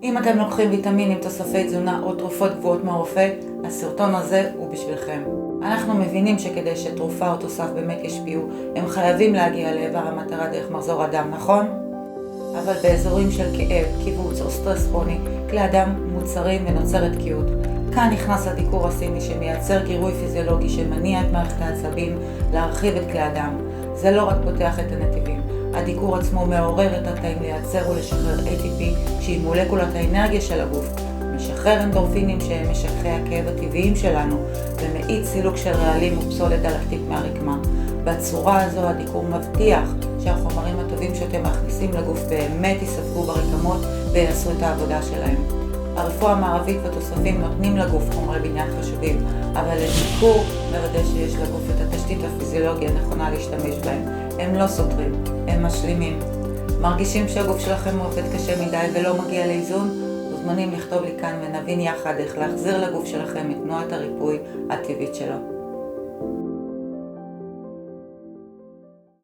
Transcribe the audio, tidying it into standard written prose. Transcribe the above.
אם אתם לוקחים ויטמינים, תוספי תזונה או תרופות קבועות מהרופא, הסרטון הזה הוא בשבילכם. אנחנו מבינים שכדי שתרופה או תוסף באמת ישפיעו, הם חייבים להגיע לעבר המטרה דרך מחזור הדם, נכון? אבל באזורים של כאב, קיבוץ או סטרס כרוני, כלי הדם מוצרים ונוצרת תקיעות. כאן נכנס הדיקור הסיני שמייצר גירוי פיזיולוגי שמניע את מערכת העצבים להרחיב את כלי הדם. זה לא רק פותח את הנתיבים, הדיקור עצמו מעורר את התאים לייצר ולשחרר ATP שהיא מולקולת האנרגיה של הגוף, משחרר אנדורפינים שהם משככי הכאב הטבעיים שלנו ומאיץ סילוק של רעלים ופסולת דלקתית מהרקמה. בצורה הזו הדיקור מבטיח שהחומרים הטובים שאתם מכניסים לגוף באמת יספקו ברקמות ויעשו את העבודה שלהם. הרפואה המערבית והתוספים נותנים לגוף חומרי בניין חשובים, אבל הדיקור מוודא שיש לגוף את התשתית הפיזיולוגיה הנכונה להשתמש בהם. הם לא סותרים, הם משלימים. מרגישים שהגוף שלכם עובד קשה מדי ולא מגיע לאיזון? מוזמנים לכתוב לי כאן ונבין יחד איך להחזיר לגוף שלכם את תנועת הריפוי הטבעית שלו.